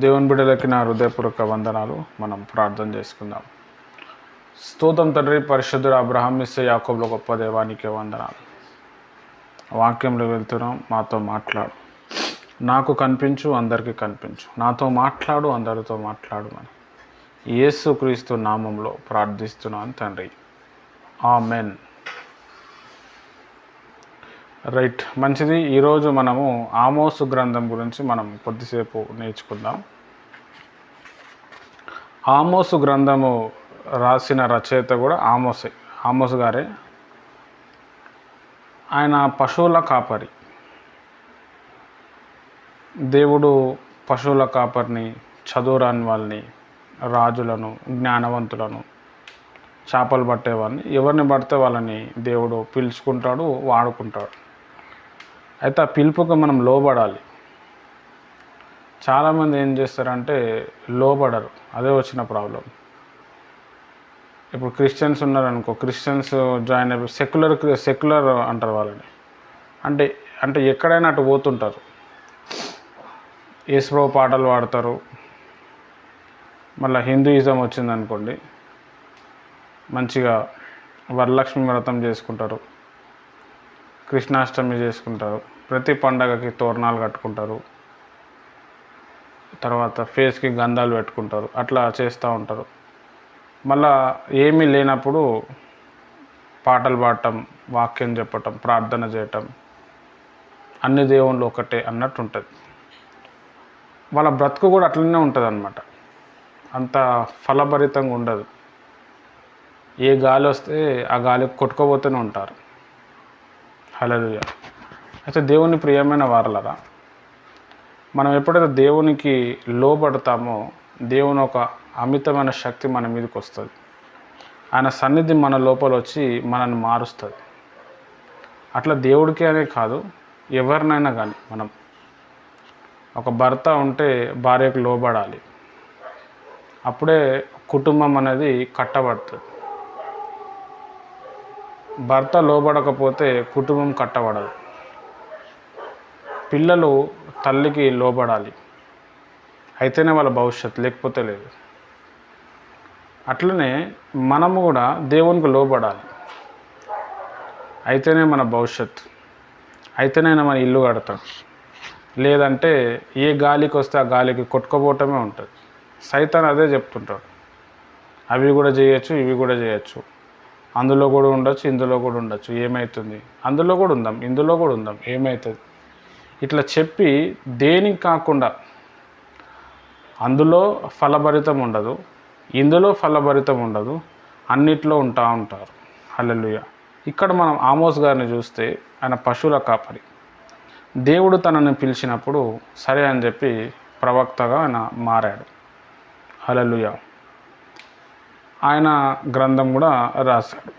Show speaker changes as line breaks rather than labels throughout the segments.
దేవుని బిడ్డలకి నా హృదయపూర్వక వందనాలు. మనం ప్రార్థన చేసుకుందాం. స్తోత్రం తండ్రి, పరిశుద్ధుడు అబ్రహాం మిస్సే యాకోబుల గొప్ప దేవానికి వందనాలు. వాక్యంలో వెళ్తున్నాం. మాతో మాట్లాడు, నాకు కనిపించు, అందరికీ కనిపించు, నాతో మాట్లాడు, అందరితో మాట్లాడు అని యేసుక్రీస్తు నామంలో ప్రార్థిస్తున్నాను తండ్రి, ఆమెన్. రైట్, మంచిది. ఈరోజు మనము ఆమోసు గ్రంథం గురించి మనం కొద్దిసేపు నేర్చుకుందాం. ఆమోసు గ్రంథము రాసిన రచయిత కూడా ఆమోసు గారే. ఆయన పశువుల కాపరి. దేవుడు పశువుల కాపరిని, చదువురాని వాళ్ళని, రాజులను, జ్ఞానవంతులను, చేపలు పట్టేవాళ్ళని, ఎవరిని పడితే వాళ్ళని దేవుడు పిలుచుకుంటాడు, వాడుకుంటాడు. అయితే ఆ పిలుపుకి మనం లోబడాలి. చాలామంది ఏం చేస్తారంటే లోబడరు. అదే వచ్చిన ప్రాబ్లం. ఇప్పుడు క్రిస్టియన్స్ ఉన్నారనుకో, క్రిస్టియన్స్ జాయిన్ అయిపోయి సెక్యులర్ అంటారు వాళ్ళని. అంటే ఎక్కడైనా అటు పోతుంటారు. యేసుప్రభు పాటలు పాడతారు. మళ్ళీ హిందూయిజం వచ్చిందనుకోండి, మంచిగా వరలక్ష్మి వ్రతం చేసుకుంటారు, కృష్ణాష్టమి చేసుకుంటారు, ప్రతి పండగకి తోరణాలు కట్టుకుంటారు, తర్వాత ఫేస్కి గంధాలు పెట్టుకుంటారు. అట్లా చేస్తూ ఉంటారు. మళ్ళా ఏమీ లేనప్పుడు పాటలు పాడటం, వాక్యం చెప్పటం, ప్రార్థన చేయటం, అన్ని దేవుళ్ళు ఒకటే అన్నట్టు ఉంటుంది. వాళ్ళ బ్రతుకు కూడా అట్లనే ఉంటుంది అన్నమాట. అంత ఫలభరితంగా ఉండదు. ఏ గాలి వస్తే ఆ గాలి కొట్టుకోబోతూనే ఉంటారు. హల్లెలూయా. అయితే దేవుని ప్రియమైన వారలారా, మనం ఎప్పుడైతే దేవునికి లోబడతామో దేవుని ఒక అమితమైన శక్తి మన మీదకి వస్తుంది. ఆయన సన్నిధి మన లోపల వచ్చి మనల్ని మారుస్తుంది. అట్లా దేవుడికి అనే కాదు, ఎవరినైనా కానీ మనం, ఒక భర్త ఉంటే భార్యకు లోబడాలి. అప్పుడే కుటుంబం అనేది కట్టబడుతుంది. భర్త లోబడకపోతే కుటుంబం కట్టబడదు. పిల్లలు తల్లికి లోబడాలి, అయితేనే వాళ్ళ భవిష్యత్తు, లేకపోతే లేదు. అట్లనే మనము కూడా దేవునికి లోబడాలి, అయితేనే మన భవిష్యత్తు, అయితేనే మన ఇల్లు కడతాం. లేదంటే ఏ గాలికి వస్తే ఆ గాలికి కొట్టుకోపోవటమే ఉంటుంది. సైతాన్ అదే చెప్తుంటాడు. అవి కూడా చేయొచ్చు, ఇవి కూడా చేయొచ్చు, అందులో కూడా ఉండొచ్చు, ఇందులో కూడా ఉండొచ్చు, ఏమవుతుంది, అందులో కూడా ఉందాం, ఇందులో కూడా ఉందాం, ఏమవుతుంది, ఇట్లా చెప్పి దేనికి కాకుండా అందులో ఫలభరితం ఉండదు, ఇందులో ఫలభరితం ఉండదు, అన్నిట్లో ఉంటారు. హల్లెలూయా. ఇక్కడ మనం ఆమోస్ గారిని చూస్తే ఆయన పశువుల కాపరి. దేవుడు తనని పిలిచినప్పుడు సరే అని చెప్పి ప్రవక్తగా ఆయన మారాడు. హల్లెలూయా. ఆయన గ్రంథం కూడా రాశాడు.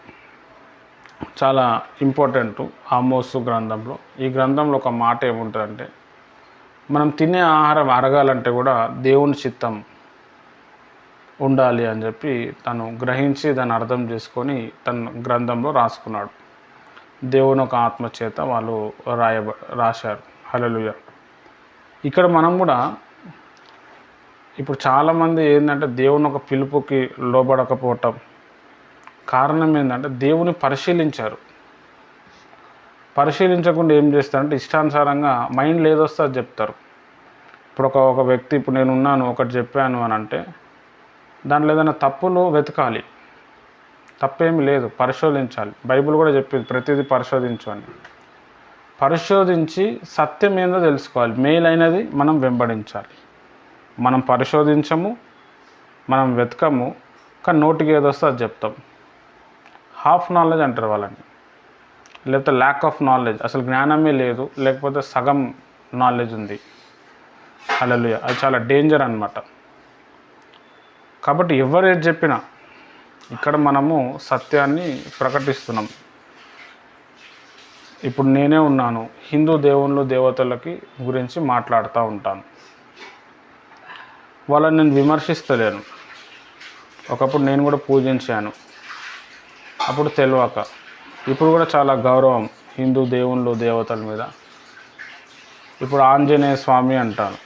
చాలా ఇంపార్టెంట్ ఆమోసు గ్రంథంలో. ఈ గ్రంథంలో ఒక మాట ఏముంటుందంటే, మనం తినే ఆహారం అరగాలంటే కూడా దేవుని చిత్తం ఉండాలి అని చెప్పి తను గ్రహించి దాన్ని అర్థం చేసుకొని తన గ్రంథంలో రాసుకున్నాడు. దేవుని ఒక ఆత్మ చేత వాళ్ళు రాశారు. హల్లెలూయా. ఇక్కడ మనం కూడా ఇప్పుడు చాలామంది ఏంటంటే దేవుని ఒక పిలుపుకి లోబడకపోవటం కారణం ఏంటంటే దేవుని పరిశీలించకుండా ఏం చేస్తారంటే ఇష్టానుసారంగా మైండ్లో ఏదొస్తే అది చెప్తారు. ఇప్పుడు ఒక వ్యక్తి, ఇప్పుడు నేను ఉన్నాను, ఒకటి చెప్పాను అని అంటే దాంట్లో ఏదైనా తప్పులు వెతకాలి. తప్పేమీ లేదు, పరిశోధించాలి. బైబిల్ కూడా చెప్పింది ప్రతిదీ పరిశోధించు అని. పరిశోధించి సత్యం ఏందో తెలుసుకోవాలి. మేలైనది మనం వెంబడించాలి. మనం పరిశోధించము, మనం వెతకము, కానీ నోటికి ఏదొస్తే అది చెప్తాం. హాఫ్ నాలెడ్జ్ అంటారు వాళ్ళని, లేకపోతే ల్యాక్ ఆఫ్ నాలెడ్జ్, అసలు జ్ఞానమే లేదు, లేకపోతే సగం నాలెడ్జ్ ఉంది. హల్లెలూయా. అది చాలా డేంజర్ అన్నమాట. కాబట్టి ఎవరు ఏది చెప్పినా ఇక్కడ మనము సత్యాన్ని ప్రకటిస్తున్నాం. ఇప్పుడు నేనే ఉన్నాను, హిందూ దేవుళ్ళు దేవతలకి గురించి మాట్లాడుతూ ఉంటాను. వాళ్ళని నేను విమర్శిస్తలేను. ఒకప్పుడు నేను కూడా పూజించాను, అప్పుడు తెలియక. ఇప్పుడు కూడా చాలా గౌరవం హిందూ దేవుళ్ళు దేవతల మీద. ఇప్పుడు ఆంజనేయ స్వామి అంటాను,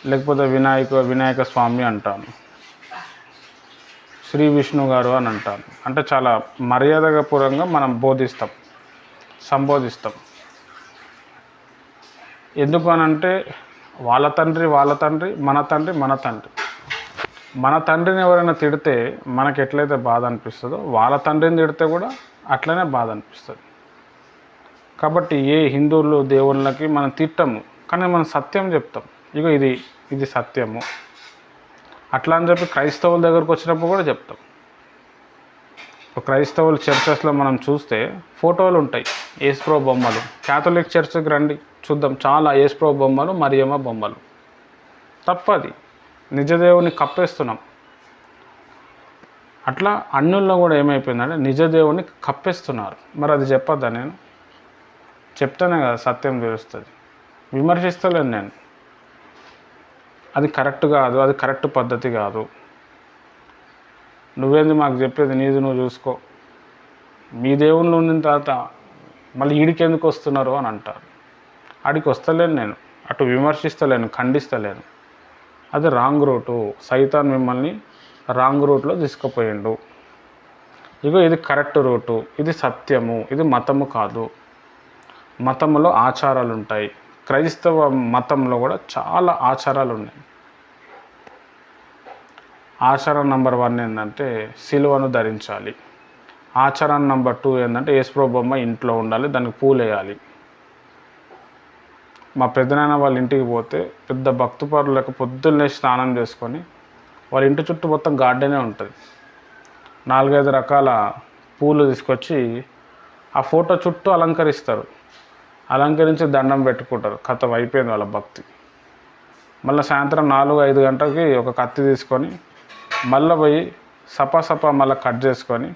లేకపోతే వినాయక స్వామి అంటాను, శ్రీ విష్ణు గారు అని అంటాను. అంటే చాలా మర్యాదపూర్వకంగా మనం సంబోధిస్తాం. ఎందుకు అనంటే వాళ్ళ తండ్రి మన తండ్రి. మన తండ్రిని ఎవరైనా తిడితే మనకి ఎట్లయితే బాధ అనిపిస్తుందో వాళ్ళ తండ్రిని తిడితే కూడా అట్లనే బాధ అనిపిస్తుంది. కాబట్టి ఏ హిందువులు దేవుళ్ళకి మనం తిట్టము, కానీ మనం సత్యం చెప్తాం. ఇక ఇది సత్యము అట్లా అని చెప్పి క్రైస్తవుల దగ్గరకు వచ్చినప్పుడు కూడా చెప్తాం. క్రైస్తవుల చర్చెస్లో మనం చూస్తే ఫోటోలు ఉంటాయి, యేసుప్రభు బొమ్మలు. క్యాథలిక్ చర్చ్కి రండి చూద్దాం, చాలా యేసుప్రభు బొమ్మలు, మరియమ్మ బొమ్మలు. తప్పది, నిజదేవుని కప్పేస్తున్నాం. అట్లా అన్యుల్లో కూడా ఏమైపోయిందంటే నిజదేవుని కప్పేస్తున్నారు. మరి అది చెప్పొద్దా? నేను చెప్తానే కదా సత్యం తెలుస్తుంది. విమర్శిస్తలేను నేను, అది కరెక్ట్ కాదు, అది కరెక్ట్ పద్ధతి కాదు. నువ్వేంది మాకు చెప్పేది, నీది నువ్వు చూసుకో. మీ దేవుళ్ళు ఉన్న తర్వాత మళ్ళీ ఈడికి ఎందుకు వస్తున్నారు అని అంటారు. ఆడికి వస్తలేను నేను, అటు విమర్శిస్తలేను, ఖండిస్తలేను. అది రాంగ్ రూటు. సైతాన్ మిమ్మల్ని రాంగ్ రూట్లో తీసుకుపోయిండు. ఇగో ఇది కరెక్ట్ రూటు, ఇది సత్యము, ఇది మతము కాదు. మతంలో ఆచారాలు ఉంటాయి. క్రైస్తవ మతంలో కూడా చాలా ఆచారాలు ఉన్నాయి. ఆచారం నెంబర్ 1 ఏంటంటే సిలువను ధరించాలి. ఆచారం నెంబర్ 2 ఏంటంటే యేసుప్రభు బొమ్మ ఇంట్లో ఉండాలి, దానికి పూలు వేయాలి. మా పెద్దనాన్న వాళ్ళ ఇంటికి పోతే పెద్ద భక్తిపరులకు పొద్దున్నే స్నానం చేసుకొని వాళ్ళ ఇంటి చుట్టూ మొత్తం గార్డెనే ఉంటుంది. 4-5 రకాల పూలు తీసుకొచ్చి ఆ ఫోటో చుట్టూ అలంకరించి దండం పెట్టుకుంటారు. కథ అయిపోయింది వాళ్ళ భక్తి. మళ్ళీ సాయంత్రం 4-5 గంటలకి ఒక కత్తి తీసుకొని మళ్ళీ పోయి సపా మళ్ళీ కట్ చేసుకొని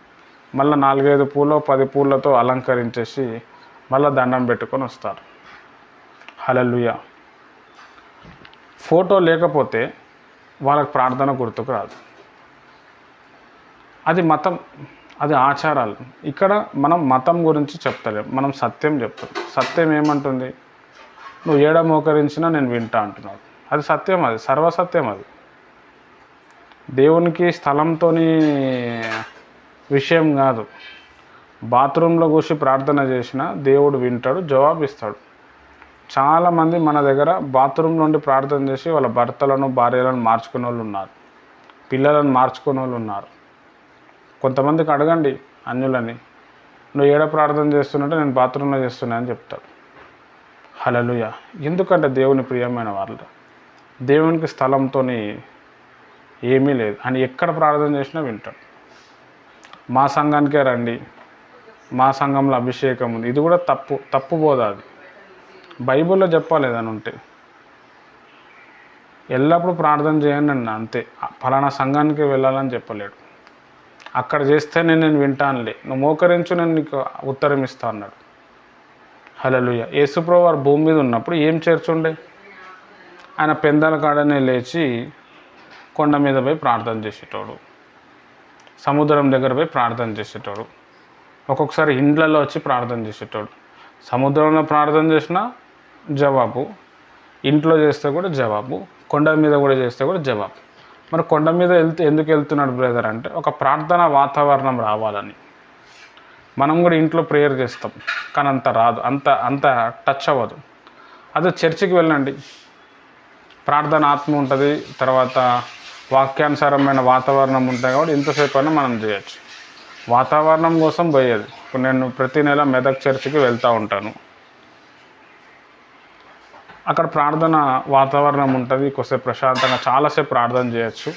మళ్ళీ 4-5 పూలు 10 పూలతో అలంకరించేసి మళ్ళీ దండం పెట్టుకొని వస్తారు. హల్లెలూయా. ఫోటో లేకపోతే వాళ్ళకి ప్రార్థన గుర్తుకు రాదు. అది మతం, అది ఆచారాలు. ఇక్కడ మనం మతం గురించి చెప్తలేం, మనం సత్యం చెప్తాం. సత్యం ఏమంటుంది? నువ్వు ఏడ మోకరించినా నేను వింటా అంటున్నాడు. అది సత్యం, అది సర్వసత్యం. అది దేవునికి స్థలంతో విషయం కాదు. బాత్రూంలో కూర్చి ప్రార్థన చేసినా దేవుడు వింటాడు, జవాబిస్తాడు. చాలామంది మన దగ్గర బాత్రూమ్ నుండి ప్రార్థన చేసి వాళ్ళ భర్తలను భార్యలను మార్చుకునే వాళ్ళు ఉన్నారు, పిల్లలను మార్చుకునే వాళ్ళు ఉన్నారు. కొంతమందికి అడగండి అన్యులని, నువ్వు ఏడ ప్రార్థన చేస్తున్నట్టే నేను బాత్రూంలో చేస్తున్నా అని చెప్తాడు. హల్లెలూయా. ఎందుకంటే దేవుని ప్రియమైన వాళ్ళు, దేవునికి స్థలంతో ఏమీ లేదు అని ఎక్కడ ప్రార్థన చేసినా వింటాడు. మా సంఘానికే రండి, మా సంఘంలో అభిషేకం ఉంది, ఇది కూడా తప్పు బోధ. అది బైబిల్లో చెప్పాలేదని ఉంటే ఎల్లప్పుడూ ప్రార్థన చేయండి అన్న, అంతే. ఫలానా సంఘానికి వెళ్ళాలని చెప్పలేడు. అక్కడ చేస్తే నేను వింటానులే, నువ్వు మోకరించు, నేను నీకు ఉత్తరం ఇస్తా అన్నాడు. హల్లెలూయా. యేసుప్రభువు వారు భూమి మీద ఉన్నప్పుడు ఏం చేర్చుండే? ఆయన పెందల కాడనే లేచి కొండ మీద పోయి ప్రార్థన చేసేటోడు, సముద్రం దగ్గర పోయి ప్రార్థన చేసేటోడు, ఒక్కొక్కసారి ఇండ్లలో వచ్చి ప్రార్థన చేసేటోడు. సముద్రంలో ప్రార్థన చేసినా జవాబు, ఇంట్లో చేస్తే కూడా జవాబు, కొండ మీద కూడా చేస్తే కూడా జవాబు. మరి కొండ మీద ఎందుకు వెళ్తున్నాడు బ్రదర్ అంటే, ఒక ప్రార్థన వాతావరణం రావాలని. మనం కూడా ఇంట్లో ప్రేయర్ చేస్తాం, కానీ అంత రాదు, అంత టచ్ అవ్వదు. అదే చర్చికి వెళ్ళండి, ప్రార్థన ఆత్మ ఉంటుంది, తర్వాత వాక్యానుసారమైన వాతావరణం ఉంటుంది. కాబట్టి ఇంతసేపు అయినా మనం చేయొచ్చు. వాతావరణం కోసం పోయేది. ఇప్పుడు నేను ప్రతి నెల మెదక్ చర్చికి వెళ్తూ ఉంటాను. అక్కడ ప్రార్థన వాతావరణం ఉంటుంది, కొద్దిసేపు ప్రశాంతంగా చాలాసేపు ప్రార్థన చేయొచ్చు.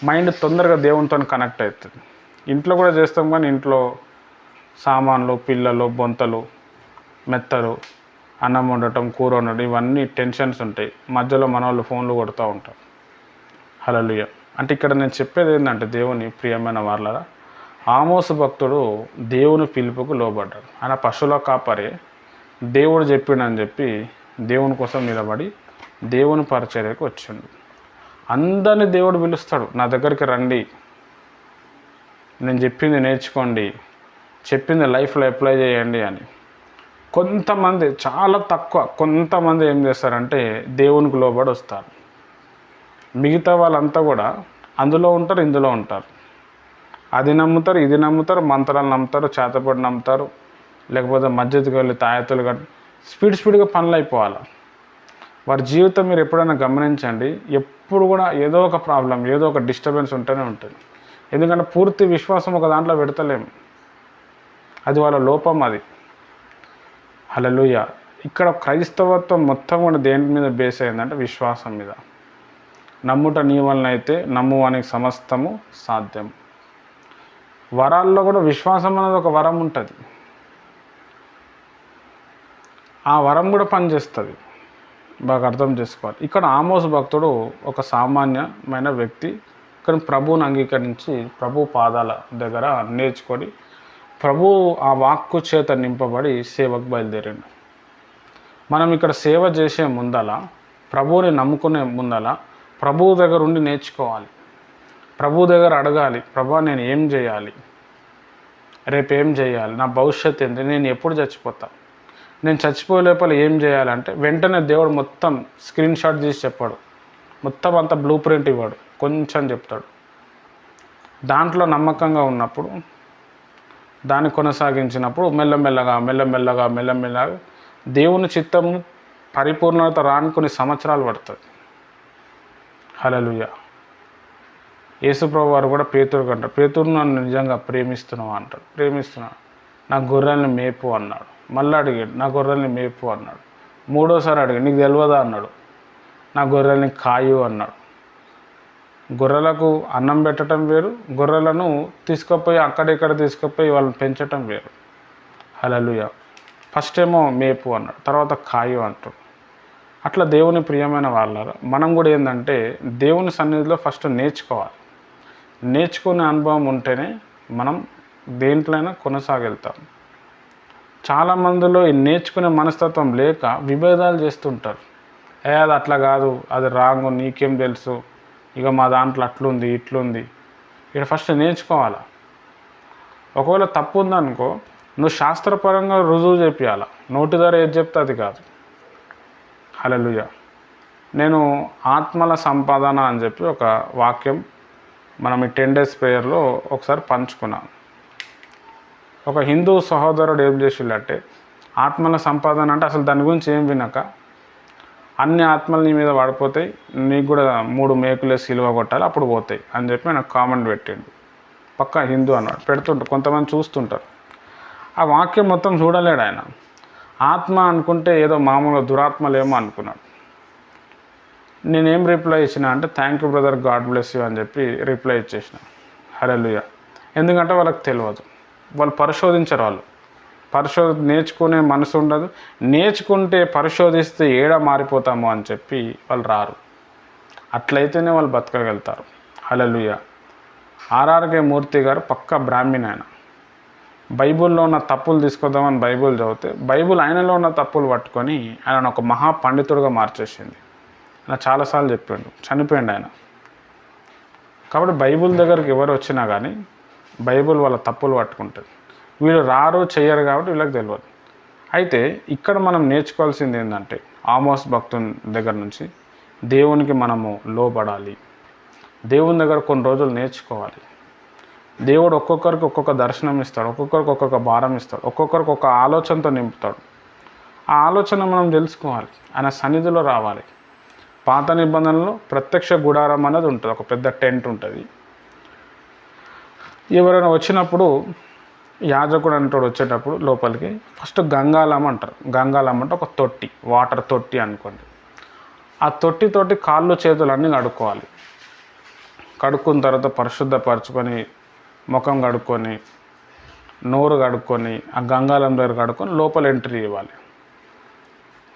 మైండ్ తొందరగా దేవునితో కనెక్ట్ అవుతుంది. ఇంట్లో కూడా చేస్తాం, కానీ ఇంట్లో సామాన్లు, పిల్లలు, బొంతలు, మెత్తలు, అన్నం వండటం, కూర వండటం, ఇవన్నీ టెన్షన్స్ ఉంటాయి. మధ్యలో మన వాళ్ళు ఫోన్లు కొడుతూ ఉంటారు. హల్లెలూయా. అంటే ఇక్కడ నేను చెప్పేది ఏంటంటే, దేవుని ప్రియమైన వాళ్ళరా, ఆమోసు భక్తుడు దేవుని పిలుపుకు లోబడ్డాడు. ఆయన పశువుల కాపరి, దేవుడు చెప్పిండని చెప్పి దేవుని కోసం నిలబడి దేవుని పరిచర్యకు వచ్చిండు. అందరినీ దేవుడు పిలుస్తాడు, నా దగ్గరికి రండి, నేను చెప్పింది నేర్చుకోండి, చెప్పింది లైఫ్లో అప్లై చేయండి అని. కొంతమంది, చాలా తక్కువ కొంతమంది ఏం చేస్తారంటే దేవునికి లోబడి వస్తారు. మిగతా వాళ్ళంతా కూడా అందులో ఉంటారు, ఇందులో ఉంటారు. అది నమ్ముతారు, ఇది నమ్ముతారు, మంత్రాలు నమ్ముతారు, చేతపడి నమ్ముతారు, లేకపోతే మస్జిద్కి వెళ్ళి తాయెత్తులు కట్టి స్పీడ్గా పనులు అయిపోవాలి. వారి జీవితం మీరు ఎప్పుడైనా గమనించండి, ఎప్పుడు కూడా ఏదో ఒక ప్రాబ్లం, ఏదో ఒక డిస్టర్బెన్స్ ఉంటూనే ఉంటుంది. ఎందుకంటే పూర్తి విశ్వాసం ఒక దాంట్లో పెడతలేము, అది వాళ్ళ లోపం. అది హల్లెలూయా. ఇక్కడ క్రైస్తవత్వం మొత్తం కూడా దేని మీద బేస్ అయిందంటే విశ్వాసం మీద. నమ్ముట నీ వలన అయితే నమ్మువానికి సమస్తము సాధ్యం. వరాల్లో కూడా విశ్వాసం అనేది ఒక వరం ఉంటుంది. ఆ వరం కూడా పనిచేస్తుంది, బాగా అర్థం చేసుకోవాలి. ఇక్కడ ఆమోస్ భక్తుడు ఒక సామాన్యమైన వ్యక్తి, కానీ ప్రభువుని అంగీకరించి ప్రభు పాదాల దగ్గర నేర్చుకొని ప్రభు ఆ వాక్కు చేత నింపబడి సేవకు బయలుదేరిండు. మనం ఇక్కడ సేవ చేసే ముందల, ప్రభువుని నమ్ముకునే ముందల ప్రభువు దగ్గర ఉండి నేర్చుకోవాలి. ప్రభు దగ్గర అడగాలి, ప్రభా నేను ఏం చేయాలి, రేపు ఏం చేయాలి, నా భవిష్యత్తు ఏంటి, నేను ఎప్పుడు చచ్చిపోతా, నేను చచ్చిపోయే లోపల ఏం చేయాలంటే వెంటనే దేవుడు మొత్తం స్క్రీన్ షాట్ తీసి చెప్పాడు. మొత్తం అంతా బ్లూ ప్రింట్ ఇవ్వడు, కొంచెం చెప్తాడు. దాంట్లో నమ్మకంగా ఉన్నప్పుడు, దాన్ని కొనసాగించినప్పుడు మెల్లమెల్లగా దేవుని చిత్తము పరిపూర్ణత రాని కొన్ని సంవత్సరాలు పడుతుంది. హల్లెలూయా. యేసుప్రభు వారు కూడా పేతురు అంటారు, పేతురు నన్ను నిజంగా ప్రేమిస్తున్నావా అంటాడు. ప్రేమిస్తున్నా, నా గొర్రెల్ని మేపు అన్నాడు. మళ్ళీ అడిగాడు, నా గొర్రెల్ని మేపు అన్నాడు. మూడోసారి అడిగాడు, నీకు తెలియదా అన్నాడు. నా గొర్రెల్ని కాయు అన్నాడు. గొర్రెలకు అన్నం పెట్టడం వేరు, గొర్రెలను తీసుకుపోయి అక్కడిక్కడ తీసుకుపోయి వాళ్ళని పెంచటం వేరు. హల్లెలూయా. ఫస్ట్ ఏమో మేపు అన్నాడు, తర్వాత కాయు అంటాడు. అట్లా దేవుని ప్రియమైన వాళ్ళారా, మనం కూడా ఏంటంటే దేవుని సన్నిధిలో ఫస్ట్ నేర్చుకోవాలి. నేర్చుకునే అనుభవం ఉంటేనే మనం దేంట్లైనా కొనసాగెళ్తాం. చాలామందిలో ఈ నేర్చుకునే మనస్తత్వం లేక విభేదాలు చేస్తుంటారు. అది అట్లా కాదు, అది రాంగు, నీకేం తెలుసు, ఇక మా దాంట్లో అట్లుంది ఇట్లుంది. ఇక్కడ ఫస్ట్ నేర్చుకోవాలి. ఒకవేళ తప్పు ఉందనుకో, నువ్వు శాస్త్రపరంగా రుజువు చేపియాల, నోటి ద్వారా ఏది చెప్తే అది కాదు. హల్లెలూయా. నేను ఆత్మల సంపాదన అని చెప్పి ఒక వాక్యం మనం ఈ 10 days ప్రేయర్లో ఒకసారి పంచుకున్నాం. ఒక హిందూ సహోదరుడు ఏం చేసిండంటే, ఆత్మల సంపాదన అంటే అసలు దాని గురించి ఏం వినక, అన్ని ఆత్మలు నీ మీద పడిపోతాయి, నీకు కూడా 3 మేకులే సిలువ కొట్టాలి అప్పుడు పోతాయి అని చెప్పి నాకు కామెంట్ పెట్టిండు. పక్కా హిందూ అన్నాడు. పెడుతుంటారు, కొంతమంది చూస్తుంటారు. ఆ వాక్యం మొత్తం చూడలేడు ఆయన. ఆత్మ అనుకుంటే ఏదో మామూలుగా దురాత్మలేమో అనుకున్నాడు. నేనేం రిప్లై ఇచ్చిన అంటే, thank you brother, God bless you అని చెప్పి రిప్లై ఇచ్చేసిన. హల్లెలూయా. ఎందుకంటే వాళ్ళకి తెలియదు, వాళ్ళు పరిశోధించరు. నేర్చుకునే మనసు ఉండదు. నేర్చుకుంటే పరిశోధిస్తే ఏడా మారిపోతామో అని చెప్పి వాళ్ళు రారు. అట్లయితేనే వాళ్ళు బతకగలుగుతారు. హల్లెలూయా. ఆర్ఆర్కే మూర్తి గారు పక్కా బ్రాహ్మణ. ఆయన బైబిల్లో ఉన్న తప్పులు తీసుకొద్దామని బైబిల్ చదివితే బైబిల్ ఆయనలో ఉన్న తప్పులు పట్టుకొని ఆయన ఒక మహా పండితుడిగా మార్చేసింది. ఆయన చాలాసార్లు చెప్పిండు, చనిపోయిండు ఆయన. కాబట్టి బైబిల్ దగ్గరికి ఎవరు వచ్చినా కానీ బైబిల్ వాళ్ళ తప్పులు పట్టుకుంటుంది. వీళ్ళు రారు చెయ్యరు కాబట్టి వీళ్ళకి తెలియదు. అయితే ఇక్కడ మనం నేర్చుకోవాల్సింది ఏంటంటే, ఆమోస్ భక్తుని దగ్గర నుంచి దేవునికి మనము లోబడాలి. దేవుని దగ్గర కొన్ని రోజులు నేర్చుకోవాలి. దేవుడు ఒక్కొక్కరికి ఒక్కొక్క దర్శనం ఇస్తాడు, ఒక్కొక్కరికి ఒక్కొక్క భారం ఇస్తాడు, ఒక్కొక్కరికి ఒక ఆలోచనతో నింపుతాడు. ఆ ఆలోచన మనం తెలుసుకోవాలి, ఆయన సన్నిధిలో రావాలి. పాత నిబంధనలో ప్రత్యక్ష గుడారం అనేది ఉంటుంది, ఒక పెద్ద టెంట్ ఉంటుంది. ఎవరైనా వచ్చినప్పుడు యాజకుడు అంటాడు, వచ్చేటప్పుడు లోపలికి ఫస్ట్ గంగాళం అంటారు. గంగాళం అంటే ఒక తొట్టి, వాటర్ తొట్టి అనుకోండి. ఆ తొట్టితోటి కాళ్ళు చేతులు అన్నీ కడుక్కోవాలి. కడుక్కున్న తర్వాత పరిశుద్ధపరచుకొని, ముఖం కడుక్కొని, నోరు కడుక్కొని, ఆ గంగాళం దగ్గర కడుక్కొని లోపల ఎంట్రీ ఇవ్వాలి.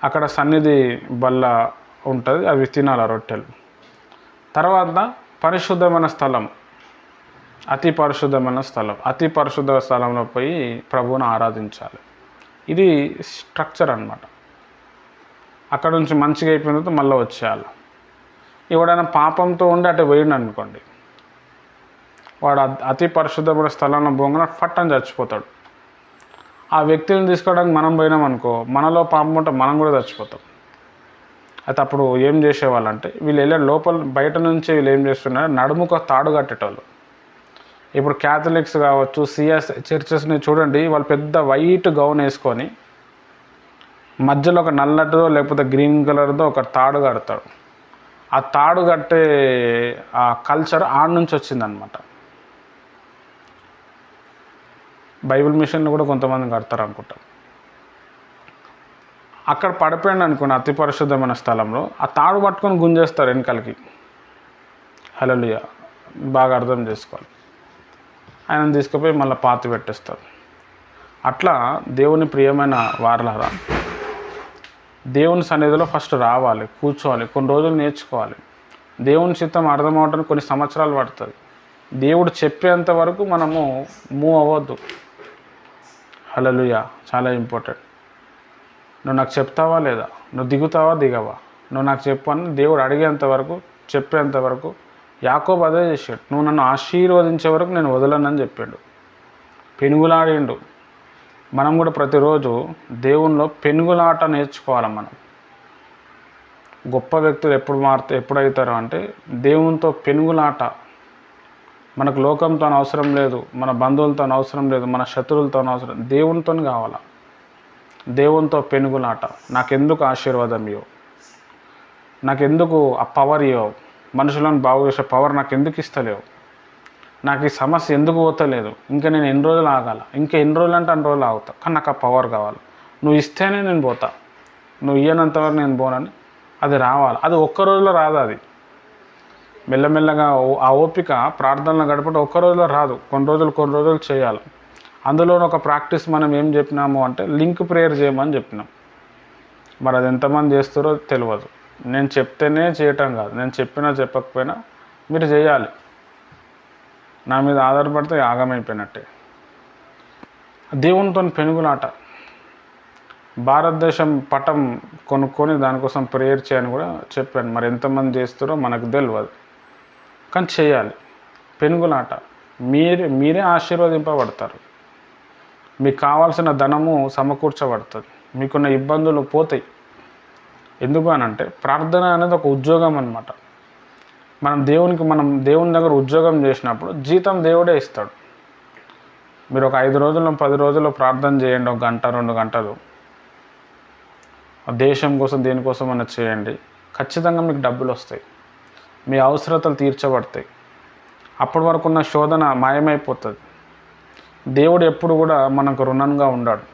అక్కడ సన్నిధి బల్ల ఉంటుంది, అవి తినాలి రొట్టెలు. తర్వాత పరిశుద్ధమైన స్థలం, అతి పరిశుద్ధమైన స్థలం, అతి పరిశుద్ధ స్థలంలో పోయి ప్రభువుని ఆరాధించాలి. ఇది స్ట్రక్చర్ అన్నమాట. అక్కడ నుంచి మంచిగా అయిపోయిన తర్వాత మళ్ళీ వచ్చేయాలి. ఎవడైనా పాపంతో ఉండి అటు పోయిండు అనుకోండి, వాడు అతి పరిశుద్ధమైన స్థలంలో పోగానే ఫట్టని చచ్చిపోతాడు. ఆ వ్యక్తిని తీసుకోవడానికి మనం పోయినాం అనుకో, మనలో పాపం ఉంటే మనం కూడా చచ్చిపోతాం. అయితే అప్పుడు ఏం చేసేవాళ్ళంటే వీళ్ళు వెళ్ళే లోపల బయట నుంచి వీళ్ళు ఏం చేస్తున్నారు, నడుముకు తాడు కట్టేటోళ్ళు. ఇప్పుడు క్యాథలిక్స్ కావచ్చు, సిఎస్ చర్చెస్ని చూడండి, వాళ్ళు పెద్ద వైట్ గౌన్ వేసుకొని మధ్యలో ఒక నల్లటిదో లేకపోతే గ్రీన్ కలర్దో ఒక తాడు కడతాడు. ఆ తాడు కట్టే ఆ కల్చర్ ఆడ నుంచి వచ్చిందనమాట. బైబిల్ మిషన్లు కూడా కొంతమంది కడతారు అనుకుంటా. అక్కడ పడిపోయింది అనుకోండి అతి పరిశుద్ధమైన స్థలంలో, ఆ తాడు పట్టుకొని గుంజేస్తారు వెనకాలకి. హల్లెలూయా, బాగా అర్థం చేసుకోవాలి. ఆయనను తీసుకుపోయి మళ్ళీ పాతి పెట్టేస్తారు. అట్లా దేవుని ప్రియమైన వారలారా, దేవుని సన్నిధిలో ఫస్ట్ రావాలి, కూర్చోవాలి, కొన్ని రోజులు నేర్చుకోవాలి. దేవుని చిత్తం అర్థం అవడానికి కొన్ని సంవత్సరాలు పడుతుంది. దేవుడు చెప్పేంత వరకు మనము మూవ్ అవ్వద్దు. హల్లెలూయా, చాలా ఇంపార్టెంట్. నువ్వు నాకు చెప్తావా లేదా, నువ్వు దిగుతావా దిగవా, నువ్వు నాకు చెప్పు అని దేవుడు అడిగేంత వరకు, చెప్పేంత వరకు. యాకోబు అదే చేశాడు, నువ్వు నన్ను ఆశీర్వదించే వరకు నేను వదలనని చెప్పాడు. పెనుగులాడిండు. మనం కూడా ప్రతిరోజు దేవునిలో పెనుగులాట నేర్చుకోవాలి. మనం గొప్ప వ్యక్తులు ఎప్పుడవుతారు అంటే దేవునితో పెనుగులాట. మనకు లోకంతో అవసరం లేదు, మన బంధువులతో అవసరం లేదు, మన శత్రువులతో అవసరం, దేవునితో కావాలా. దేవునితో పెనుగులాట. నాకెందుకు ఆశీర్వాదం ఇవ్వవు, నాకెందుకు ఆ పవర్ ఇవ్వవు, మనుషులను బాగు చేసే పవర్ నాకు ఎందుకు ఇస్తలేవు, నాకు ఈ సమస్య ఎందుకు పోతలేదు, ఇంకా నేను ఎన్ని రోజులు ఆగాల, ఇంకా ఎన్ని రోజులు అంటే అన్ని రోజులు ఆగుతా, కానీ నాకు ఆ పవర్ కావాలి. నువ్వు ఇస్తేనే నేను పోతా, నువ్వు ఇయ్యనంతవరకు నేను పోనని అది రావాలి. అది ఒక్క రోజులో రాదు. అది మెల్లమెల్లగా ఆ ఓపిక ప్రార్థనలో గడపడం ఒక్క రోజులో రాదు. కొన్ని రోజులు చేయాలి. అందులో ఒక ప్రాక్టీస్ మనం ఏం చెప్పినాము అంటే లింక్ ప్రేయర్ చేయమని చెప్పినాం. మరి అది ఎంతమంది చేస్తారో తెలియదు. నేను చెప్తేనే చేయటం కాదు, నేను చెప్పినా చెప్పకపోయినా మీరు చేయాలి. నా మీద ఆధారపడితే ఆగమైపోయినట్టే. దేవునితో పెనుగులాట. భారతదేశం పటం కొనుక్కొని దానికోసం ప్రేయర్ చేయని కూడా చెప్పాను. మరి ఎంతమంది చేస్తారో మనకు తెలియదు, కానీ చేయాలి. పెనుగులాట. మీరే ఆశీర్వదింపబడతారు. మీకు కావాల్సిన ధనము సమకూర్చబడుతుంది, మీకున్న ఇబ్బందులు పోతాయి. ఎందుకు అనంటే ప్రార్థన అనేది ఒక ఉద్యోగం అన్నమాట. మనం దేవుని దగ్గర ఉద్యోగం చేసినప్పుడు జీతం దేవుడే ఇస్తాడు. మీరు ఒక 5 రోజుల్లో 10 రోజుల్లో ప్రార్థన చేయండి, 1 గంట 2 గంటలు దేశం కోసం దేనికోసం అన్న చేయండి, ఖచ్చితంగా మీకు డబ్బులు వస్తాయి, మీ అవసరతలు తీర్చబడతాయి. అప్పటి వరకు ఉన్న శోధన మాయమైపోతుంది. దేవుడు ఎప్పుడు కూడా మనకు రుణంగా ఉండాడు.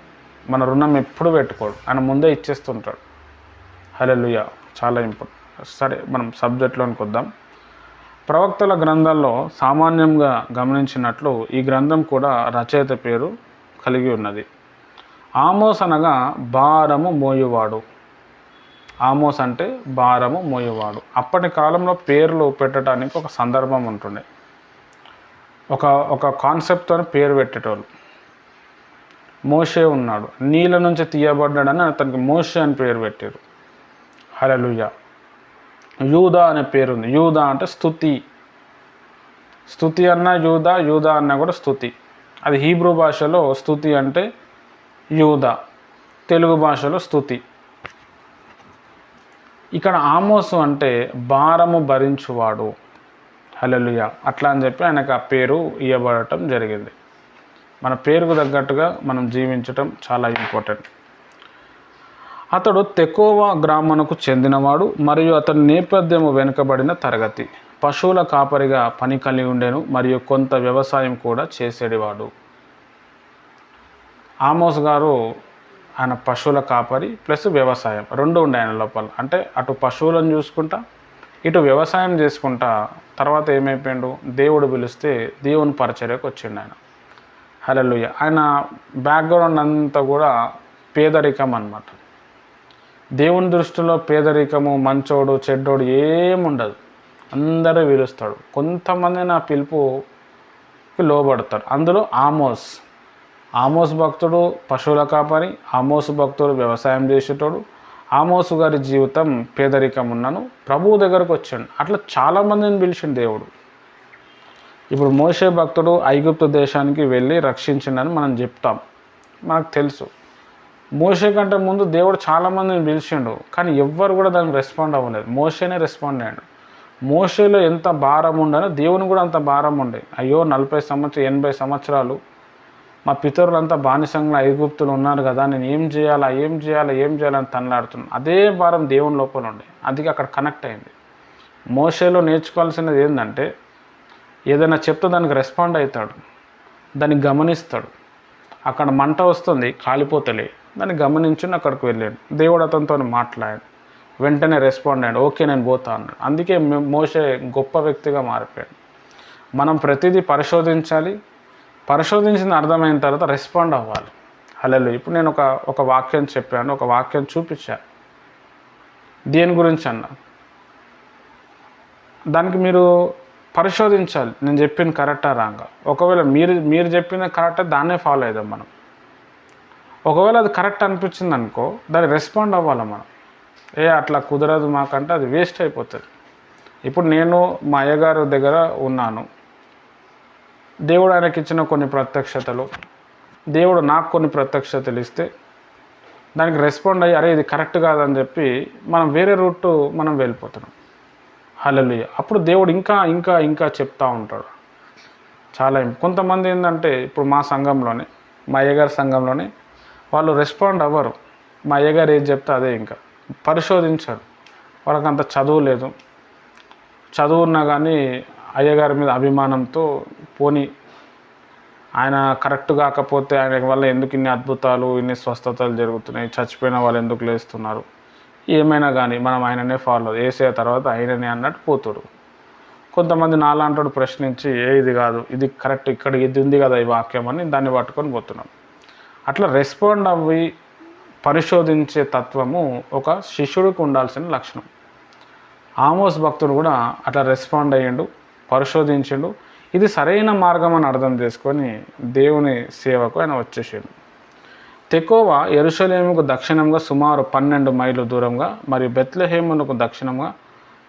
మన రుణం ఎప్పుడు పెట్టుకోడు, ఆయన ముందే ఇచ్చేస్తుంటాడు. హల్లెలూయా, చాలా ఇంపార్టెంట్. సరే, మనం సబ్జెక్ట్లోనికి వద్దాం. ప్రవక్తల గ్రంథాల్లో సామాన్యంగా గమనించినట్లు ఈ గ్రంథం కూడా రచయిత పేరు కలిగి ఉన్నది. ఆమోస్ అనగా భారము మోయువాడు. ఆమోస్ అంటే భారము మోయువాడు. అప్పటి కాలంలో పేర్లు పెట్టడానికి ఒక సందర్భం ఉంటుండే, ఒక కాన్సెప్ట్తో పేరు పెట్టేటోళ్ళు. మోషే ఉన్నాడు, నీళ్ళ నుంచి తీయబడ్డాడని అతనికి మోషే అని పేరు పెట్టారు. హల్లెలూయా. యూదా అనే పేరు ఉంది. యూదా అంటే స్తుతి. స్తుతి అన్న యూదా అన్న కూడా స్తుతి. అది హీబ్రూ భాషలో స్తుతి అంటే యూదా, తెలుగు భాషలో స్తుతి. ఇక్కడ ఆమోసు అంటే భారము భరించువాడు. హల్లెలూయా. అట్లా అని చెప్పి ఆయనకు ఆ పేరు ఇవ్వబడటం జరిగింది. మన పేరుకు తగ్గట్టుగా మనం జీవించటం చాలా ఇంపార్టెంట్. అతడు తెకోవ గ్రామమునకు చెందినవాడు మరియు అతని నేపథ్యము వెనుకబడిన తరగతి. పశువుల కాపరిగా పని కలిగి ఉండేను మరియు కొంత వ్యవసాయం కూడా చేసేవాడు. ఆమోస్ గారు ఆయన పశువుల కాపరి ప్లస్ వ్యవసాయం రెండు ఉండే ఆయన లోపల. అంటే అటు పశువులను చూసుకుంటా ఇటు వ్యవసాయం చేసుకుంటా. తర్వాత ఏమైపోయిండు, దేవుడు పిలిస్తే దేవుని పరిచర్యకు వచ్చిండు ఆయన. హల్లెలూయా. ఆయన బ్యాక్గ్రౌండ్ అంతా కూడా పేదరికం అన్నమాట. దేవుని దృష్టిలో పేదరికము, మంచోడు చెడ్డోడు ఏముండదు, అందరూ పిలుస్తాడు. కొంతమంది నా పిలుపుకి లోబడతారు. అందులో ఆమోస్ భక్తుడు పశువుల కాపరి, ఆమోసు భక్తుడు వ్యవసాయం చేసేటోడు. ఆమోసు గారి జీవితం పేదరికం ఉన్నను ప్రభువు దగ్గరకు వచ్చాడు. అట్లా చాలామందిని పిలిచిండు దేవుడు. ఇప్పుడు మోషే భక్తుడు ఐగుప్తు దేశానికి వెళ్ళి రక్షించిండని మనం చెప్తాం, మనకు తెలుసు. మోషే కంటే ముందు దేవుడు చాలామందిని పిలిచిండు, కానీ ఎవ్వరు కూడా దానికి రెస్పాండ్ అవ్వలేదు. మోషేనే రెస్పాండ్ అయ్యాడు. మోషేలో ఎంత భారం ఉండనో దేవుని కూడా అంత భారం ఉండే. అయ్యో 40 సంవత్సరాలు 80 సంవత్సరాలు మా పితరులంతా బానిసంగా ఐగుప్తులు ఉన్నారు కదా, నేను ఏం చేయాలని తనలాడుతున్నాను. అదే భారం దేవుని లోపల ఉండే. అందుకే అక్కడ కనెక్ట్ అయింది. మోషేలో నేర్చుకోవాల్సినది ఏంటంటే, ఏదైనా చెప్తే దానికి రెస్పాండ్ అవుతాడు, దాన్ని గమనిస్తాడు. అక్కడ మంట వస్తుంది, కాలిపోతలే, దాన్ని గమనించుని అక్కడికి వెళ్ళాడు. దేవుడు అతనితో మాట్లాడాడు, వెంటనే రెస్పాండ్ అయ్యాడు, ఓకే నేను పోతా అన్నాడు. అందుకే మోషే గొప్ప వ్యక్తిగా మారిపోయాడు. మనం ప్రతిదీ పరిశోధించాలి, పరిశోధించిన అర్థమైన తర్వాత రెస్పాండ్ అవ్వాలి. హల్లెలూయా. ఇప్పుడు నేను ఒక వాక్యం చెప్పాను, ఒక వాక్యం చూపించాను, దేని గురించి అన్నా, దానికి మీరు పరిశోధించాలి, నేను చెప్పింది కరెక్టా రాంగా. ఒకవేళ మీరు చెప్పింది కరెక్టే, దాన్నే ఫాలో అవుదాం మనం. ఒకవేళ అది కరెక్ట్ అనిపించింది అనుకో, దానికి రెస్పాండ్ అవ్వాలి మనం. అట్లా కుదరదు మాకంటే అది వేస్ట్ అయిపోతుంది. ఇప్పుడు నేను మా అయ్యగారు దగ్గర ఉన్నాను, దేవుడు ఆయనకి ఇచ్చిన కొన్ని ప్రత్యక్షతలు, దేవుడు నాకు కొన్ని ప్రత్యక్షతలు ఇస్తే దానికి రెస్పాండ్ అయ్యి, అరే ఇది కరెక్ట్ కాదని చెప్పి మనం వేరే రూట్ మనం వెళ్ళిపోతున్నాం. హల్లెలూయా. అప్పుడు దేవుడు ఇంకా ఇంకా ఇంకా చెప్తూ ఉంటాడు. చాలా కొంతమంది ఏంటంటే, ఇప్పుడు మా సంఘంలోనే, మా అయ్యగారి సంఘంలోనే వాళ్ళు రెస్పాండ్ అవ్వరు. మా అయ్యగారు ఏది చెప్తే అదే, ఇంకా పరిశోధించారు. వాళ్ళకి అంత చదువు లేదు, చదువు ఉన్నా కానీ అయ్యగారి మీద అభిమానంతో పోని ఆయన కరెక్ట్ కాకపోతే ఆయన వల్ల ఎందుకు ఇన్ని అద్భుతాలు, ఇన్ని స్వస్థతలు జరుగుతున్నాయి, చచ్చిపోయిన వాళ్ళు ఎందుకు లేస్తున్నారు, ఏమైనా కానీ మనం ఆయననే ఫాలో, యేసయ్య తర్వాత ఆయననే అన్నట్టు పోతాడు. కొంతమంది నాలాంటి ప్రశ్నించి ఇది కాదు, ఇది కరెక్ట్, ఇక్కడ ఇది ఉంది కదా ఈ వాక్యం అని దాన్ని పట్టుకొని పోతున్నాం. అట్లా రెస్పాండ్ అవ్వి పరిశోధించే తత్వము ఒక శిష్యుడికి ఉండాల్సిన లక్షణం. ఆమోస్ భక్తుడు కూడా అట్లా రెస్పాండ్ అయ్యిండు, పరిశోధించిండు. ఇది సరైన మార్గం అని అర్థం చేసుకొని దేవుని సేవకు ఆయన వచ్చేసాడు. తెకోవ యెరూషలేముకు దక్షిణంగా సుమారు 12 మైళ్ళు దూరంగా, మరియు బెత్లెహేమునకు దక్షిణంగా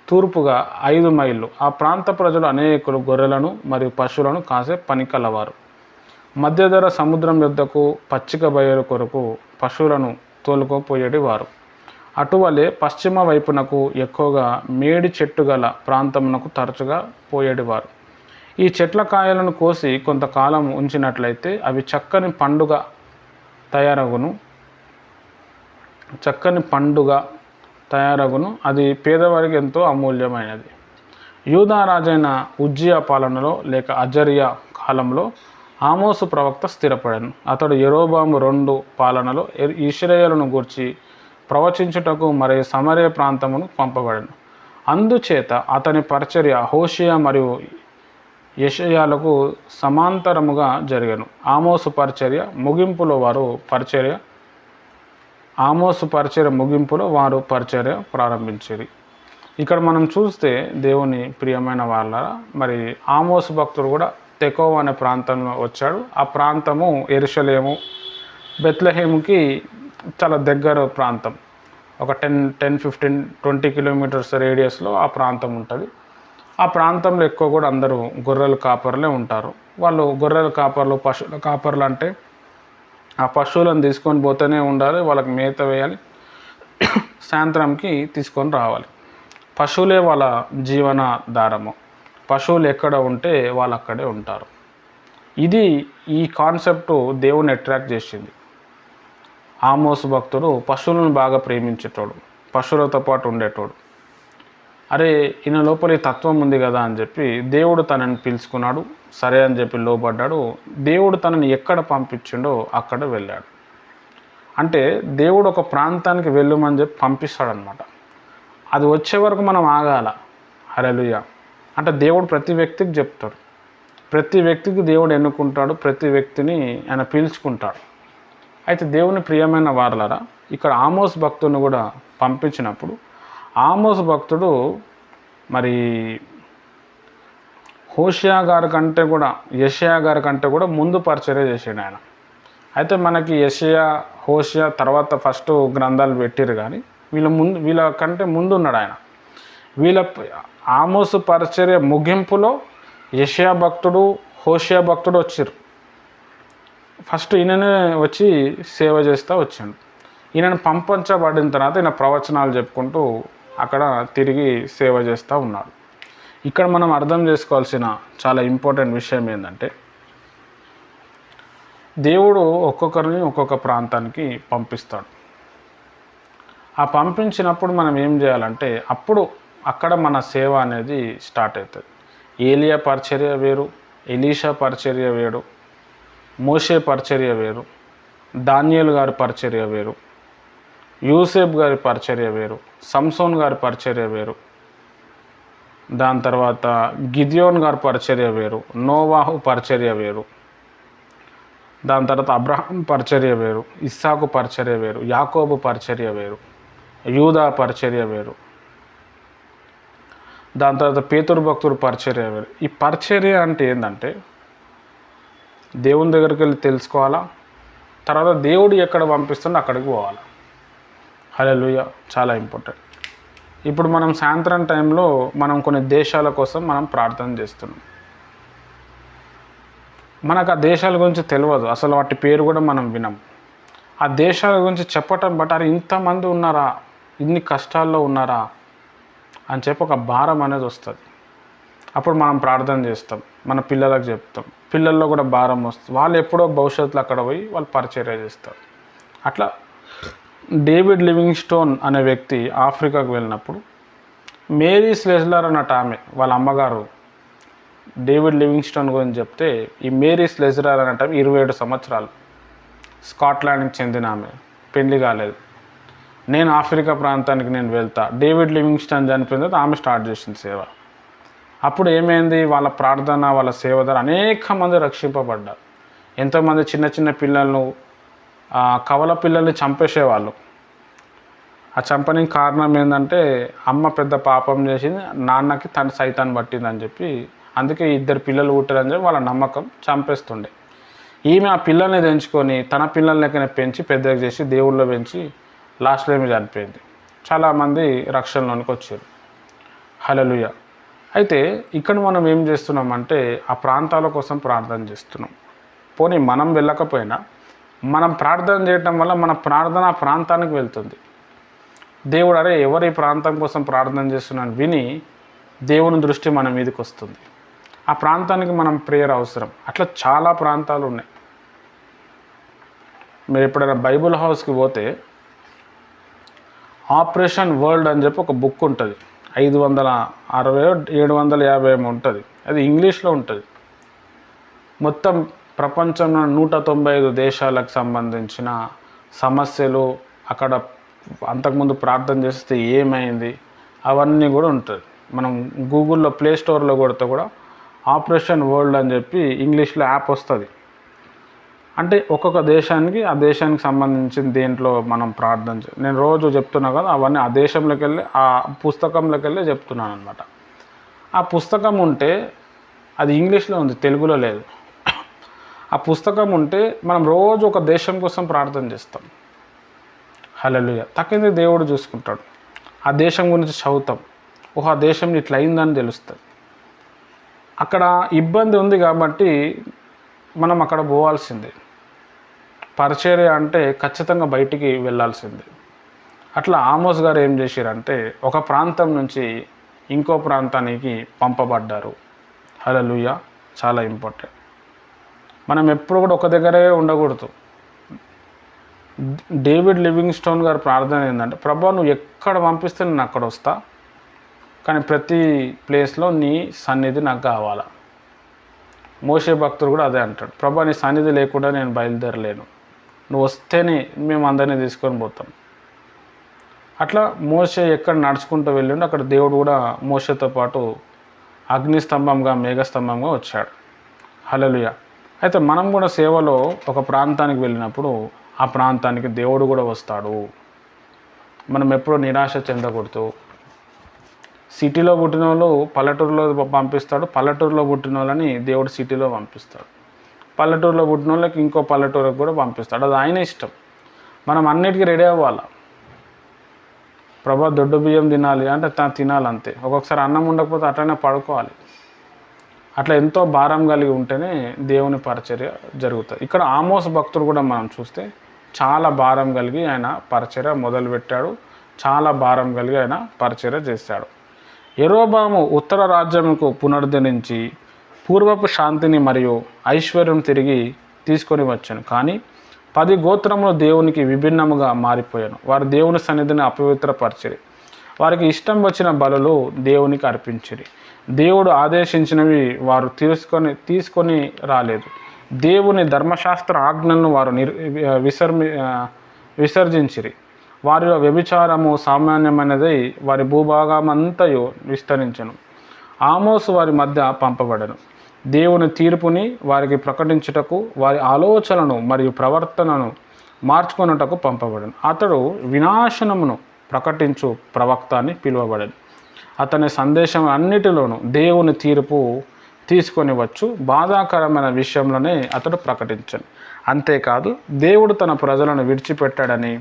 తూర్పుగా 5 మైళ్ళు. ఆ ప్రాంత ప్రజలు అనేకులు గొర్రెలను మరియు పశువులను కాసే పనికలవారు. మధ్యధర సముద్రం యొద్దకు పచ్చిక బయలు కొరకు పశువులను తోలుకోపోయేటివారు. అటువలే పశ్చిమ వైపునకు ఎక్కువగా మేడి చెట్టు గల ప్రాంతమునకు తరచుగా పోయేటివారు. ఈ చెట్ల కాయలను కోసి కొంతకాలం ఉంచినట్లయితే అవి చక్కని పండుగ తయారగును. అది పేదవారికి ఎంతో అమూల్యమైనది. యూదా రాజైన ఉజ్జియా పాలనలో లేక అజరియా కాలంలో ఆమోసు ప్రవక్త స్థిరపడను. అతడు యెరోబాము 2 పాలనలో ఇశ్రాయేలును గూర్చి ప్రవచించుటకు మరియు సమరయ ప్రాంతమును పంపబడను. అందుచేత అతని పరిచర్య హోషేయ మరియు యెషయాలకు సమాంతరముగా జరిగెను. ఆమోసు పరిచర్య ముగింపులో వారు పరిచర్య ప్రారంభించారు. ఇక్కడ మనం చూస్తే దేవుని ప్రియమైన వాళ్ళ, మరి ఆమోసు భక్తుడు కూడా తెకోవ అనే ప్రాంతంలో వచ్చాడు. ఆ ప్రాంతము యెరూషలేము బెత్లెహేముకి చాలా దగ్గర ప్రాంతం. ఒక 10-15-20 కిలోమీటర్స్ రేడియస్లో ఆ ప్రాంతం ఉంటుంది. ఆ ప్రాంతంలో ఎక్కువ కూడా అందరూ గొర్రెల కాపర్లే ఉంటారు. వాళ్ళు గొర్రెల కాపర్లు, పశువుల కాపర్లు అంటే ఆ పశువులను తీసుకొని పోతూనే ఉండాలి, వాళ్ళకి మేత వేయాలి, సాయంత్రంకి తీసుకొని రావాలి. పశువులే వాళ్ళ జీవనాధారము. పశువులు ఎక్కడ ఉంటే వాళ్ళు అక్కడే ఉంటారు. ఈ కాన్సెప్టు దేవుని అట్రాక్ట్ చేసింది. ఆమోసు భక్తుడు పశువులను బాగా ప్రేమించేటోడు, పశువులతో పాటు ఉండేటోడు. అరే ఈయన లోపల ఈ తత్వం ఉంది కదా అని చెప్పి దేవుడు తనని పిలుచుకున్నాడు. సరే అని చెప్పి లోబడ్డాడు. దేవుడు తనని ఎక్కడ పంపించిండో అక్కడ వెళ్ళాడు. అంటే దేవుడు ఒక ప్రాంతానికి వెళ్ళమని చెప్పి పంపిస్తాడనమాట. అది వచ్చే వరకు మనం ఆగాల. హల్లెలూయా. అంటే దేవుడు ప్రతి వ్యక్తికి చెప్తాడు, ప్రతి వ్యక్తికి దేవుడు ఎన్నుకుంటాడు, ప్రతి వ్యక్తిని ఆయన పీల్చుకుంటాడు. అయితే దేవుని ప్రియమైన వారలారా, ఇక్కడ ఆమోస్ భక్తుని కూడా పంపించినప్పుడు ఆమోస్ భక్తుడు మరి యెషయా గారి కంటే కూడా ముందు పరిచర్య చేసాడు ఆయన. అయితే మనకి యెషయా, హోషేయ తర్వాత ఫస్ట్ గ్రంథాలు పెట్టిరు, కానీ వీళ్ళ కంటే ముందు ఉన్నాడు ఆయన. ఆమోసు పరిచర్య ముగింపులో యెషయా భక్తుడు, హోషేయ భక్తుడు వచ్చారు. ఫస్ట్ ఈయననే వచ్చి సేవ చేస్తూ వచ్చాడు. ఈయనను పంపించబడిన తర్వాత ఈయన ప్రవచనాలు చెప్పుకుంటూ అక్కడ తిరిగి సేవ చేస్తూ ఉన్నాడు. ఇక్కడ మనం అర్థం చేసుకోవాల్సిన చాలా ఇంపార్టెంట్ విషయం ఏంటంటే, దేవుడు ఒక్కొక్కరిని ఒక్కొక్క ప్రాంతానికి పంపిస్తాడు. ఆ పంపించినప్పుడు మనం ఏం చేయాలంటే అప్పుడు అక్కడ మన సేవ అనేది స్టార్ట్ అవుతుంది. ఏలియా పరిచర్య వేరు, ఎలీషా పరిచర్య వేరు, మోషే పరిచర్య వేరు, దానియేలు గారి పరిచర్య వేరు, యూసేఫ్ గారి పరిచర్య వేరు, సంసోన్ గారి పరిచర్య వేరు, దాని తర్వాత గిద్యోన్ గారి పరిచర్య వేరు, నోవాహు పరిచర్య వేరు, దాని తర్వాత అబ్రహాం పరిచర్య వేరు, ఇస్సాకు పరిచర్య వేరు, యాకోబు పరిచర్య వేరు, యూదా పరిచర్య వేరు, దాని తర్వాత పేతురు భక్తుడు పరిచర్య వేరు. ఈ పరిచర్య అంటే ఏంటంటే దేవుని దగ్గరికి వెళ్ళి తెలుసుకోవాలా, తర్వాత దేవుడు ఎక్కడ పంపిస్తుందో అక్కడికి పోవాలా. హల్లెలూయా, చాలా ఇంపార్టెంట్. ఇప్పుడు మనం సాయంత్రం టైంలో మనం కొన్ని దేశాల కోసం మనం ప్రార్థన చేస్తున్నాం. మనకు ఆ దేశాల గురించి తెలియదు, అసలు వాటి పేరు కూడా మనం వినం. ఆ దేశాల గురించి చెప్పటం బట్ అరే ఇంతమంది ఉన్నారా, ఇన్ని కష్టాల్లో ఉన్నారా అని చెప్పి ఒక భారం అనేది వస్తుంది. అప్పుడు మనం ప్రార్థన చేస్తాం, మన పిల్లలకు చెప్తాం, పిల్లల్లో కూడా భారం వస్తుంది. వాళ్ళు ఎప్పుడో భవిష్యత్తులో అక్కడ పోయి వాళ్ళు పరిచర్య చేస్తారు. అట్లా డేవిడ్ లివింగ్ స్టోన్ అనే వ్యక్తి ఆఫ్రికాకు వెళ్ళినప్పుడు మేరీ స్లెజ్లర్ అన్నట్టు ఆమె వాళ్ళ అమ్మగారు డేవిడ్ లివింగ్ స్టోన్ గురించి చెప్తే, ఈ మేరీ స్లెజ్లర్ అన్నట్టు 27 సంవత్సరాలు, స్కాట్లాండ్కి చెందిన ఆమె, పెళ్లి కాలేదు. నేను ఆఫ్రికా ప్రాంతానికి నేను వెళ్తా, డేవిడ్ లివింగ్ స్టోన్ చనిపోయిన తర్వాత ఆమె స్టార్ట్ చేసింది సేవ. అప్పుడు ఏమైంది, వాళ్ళ ప్రార్థన వాళ్ళ సేవ ద్వారా అనేక మంది రక్షింపబడ్డారు. ఎంతోమంది చిన్న చిన్న పిల్లలను, కవల పిల్లల్ని చంపేసేవాళ్ళు. ఆ చంపడానికి కారణం ఏంటంటే అమ్మ పెద్ద పాపం చేసింది, నాన్నకి తన సైతాన్ని పట్టిందని చెప్పి, అందుకే 2 పిల్లలు పుట్టారని చెప్పి వాళ్ళ నమ్మకం, చంపేస్తుండే. ఈమె ఆ పిల్లల్ని తెంచుకొని తన పిల్లల లెక్కనే పెంచి పెద్దగా చేసి దేవుళ్ళో పెంచి లాస్ట్లో ఏమి చనిపోయింది. చాలామంది రక్షణలోనికి వచ్చారు. హల్లెలూయా. అయితే ఇక్కడ మనం ఏం చేస్తున్నామంటే ఆ ప్రాంతాల కోసం ప్రార్థన చేస్తున్నాం. పోనీ మనం వెళ్ళకపోయినా మనం ప్రార్థన చేయటం వల్ల మన ప్రార్థన ఆ ప్రాంతానికి వెళ్తుంది. దేవుడు అరే ఎవరు ఈ ప్రాంతం కోసం ప్రార్థన చేస్తున్నాను విని దేవుని దృష్టి మన మీదకి వస్తుంది. ఆ ప్రాంతానికి మనం ప్రేయర్ అవసరం. అట్లా చాలా ప్రాంతాలు ఉన్నాయి. మీరు ఎప్పుడైనా బైబుల్ హౌస్కి పోతే ఆపరేషన్ వరల్డ్ అని చెప్పి ఒక బుక్ ఉంటుంది, 560 750 ఉంటుంది. అది ఇంగ్లీష్లో ఉంటుంది. మొత్తం ప్రపంచంలో 195 దేశాలకు సంబంధించిన సమస్యలు, అక్కడ అంతకుముందు ప్రార్థన చేస్తే ఏమైంది అవన్నీ కూడా ఉంటుంది. మనం గూగుల్లో ప్లే స్టోర్లో కొడితే కూడా ఆపరేషన్ వరల్డ్ అని చెప్పి ఇంగ్లీష్లో యాప్ వస్తుంది. అంటే ఒక్కొక్క దేశానికి ఆ దేశానికి సంబంధించిన దేంట్లో మనం ప్రార్థన నేను రోజు చెప్తున్నా కదా, అవన్నీ ఆ దేశంలోకి వెళ్ళి ఆ పుస్తకంలోకి వెళ్ళి చెప్తున్నాను అనమాట. ఆ పుస్తకం ఉంటే అది ఇంగ్లీష్లో ఉంది, తెలుగులో లేదు. ఆ పుస్తకం ఉంటే మనం రోజు ఒక దేశం కోసం ప్రార్థన చేస్తాం. హల్లెలూయా. తక్కింది దేవుడు చూసుకుంటాడు. ఆ దేశం గురించి చదువుతాం, ఓహో ఆ దేశం ఇట్లా అయిందని తెలుస్తుంది. అక్కడ ఇబ్బంది ఉంది కాబట్టి మనం అక్కడ పోవాల్సిందే. పరిచర్య అంటే ఖచ్చితంగా బయటికి వెళ్ళాల్సిందే. అట్లా ఆమోస్ గారు ఏం చేశారంటే ఒక ప్రాంతం నుంచి ఇంకో ప్రాంతానికి పంపబడ్డారు. హల్లెలూయా, చాలా ఇంపార్టెంట్. మనం ఎప్పుడు కూడా ఒక దగ్గరే ఉండకూడదు. డేవిడ్ లివింగ్ స్టోన్ గారి ప్రార్థన ఏంటంటే, ప్రభా నువ్వు ఎక్కడ పంపిస్తే నేను అక్కడ వస్తా, కానీ ప్రతి ప్లేస్లో నీ సన్నిధి నాకు కావాలా. మోషే భక్తుడు కూడా అదే అంటాడు, ప్రభా నీ సన్నిధి లేకుండా నేను బయలుదేరలేను, నువ్వు వస్తేనే మేము అందరినీ తీసుకొని పోతాం. అట్లా మోషే ఎక్కడ నడుచుకుంటూ వెళ్ళిండో అక్కడ దేవుడు కూడా మోషేతో పాటు అగ్నిస్తంభంగా మేఘస్తంభంగా వచ్చాడు. హల్లెలూయా. అయితే మనం కూడా సేవలో ఒక ప్రాంతానికి వెళ్ళినప్పుడు ఆ ప్రాంతానికి దేవుడు కూడా వస్తాడు. మనం ఎప్పుడూ నిరాశ చెందకూడదు. సిటీలో పుట్టిన వాళ్ళు పల్లెటూరులో పంపిస్తాడు, పల్లెటూరులో పుట్టిన వాళ్ళని దేవుడు సిటీలో పంపిస్తాడు, పల్లెటూరులో పుట్టిన వాళ్ళకి ఇంకో పల్లెటూరుకి కూడా పంపిస్తాడు. అది ఆయన ఇష్టం. మనం అన్నిటికీ రెడీ అవ్వాలి. ప్రభా దొడ్డు బియ్యం తినాలి అంటే తినాలంతే. ఒక్కొక్కసారి అన్నం ఉండకపోతే అట్లనే పడుకోవాలి. అట్లా ఎంతో భారం కలిగి ఉంటేనే దేవుని పరిచర్య జరుగుతుంది. ఇక్కడ ఆమోస్ భక్తుడు కూడా మనం చూస్తే చాలా భారం కలిగి ఆయన పరిచర్య మొదలుపెట్టాడు. చాలా భారం కలిగి ఆయన పరిచర్య చేశాడు. యెరోబాము ఉత్తర రాజ్యముకు పునరుద్ధరించి పూర్వపు శాంతిని మరియు ఐశ్వర్యం తిరిగి తీసుకొని వచ్చాను. కానీ 10 గోత్రములు దేవునికి విభిన్నముగా మారిపోయాను. వారు దేవుని సన్నిధిని అపవిత్రపరిచిరి. వారికి ఇష్టం వచ్చిన బలులు దేవునికి అర్పించిరి. దేవుడు ఆదేశించినవి వారు తీసుకొని రాలేదు. దేవుని ధర్మశాస్త్ర ఆజ్ఞలను వారు విసర్జించిరి. వారిలో వ్యభిచారము సామాన్యమైనదై వారి భూభాగమంతయు విస్తరించెను. ఆమోసు వారి మధ్య పంపబడెను. దేవుని తీర్పుని వారికి ప్రకటించుటకు, వారి ఆలోచనలను మరియు ప్రవర్తనను మార్చుకొనుటకు పంపబడెను. అతడు వినాశనమును ప్రకటించు ప్రవక్త అని పిలువబడెను. అతని సందేశం అన్నిటిలోనూ దేవుని తీర్పు తీసుకొని వచ్చు బాధాకరమైన విషయంలోనే అతడు ప్రకటించాను. అంతేకాదు దేవుడు తన ప్రజలను విడిచిపెట్టాడని,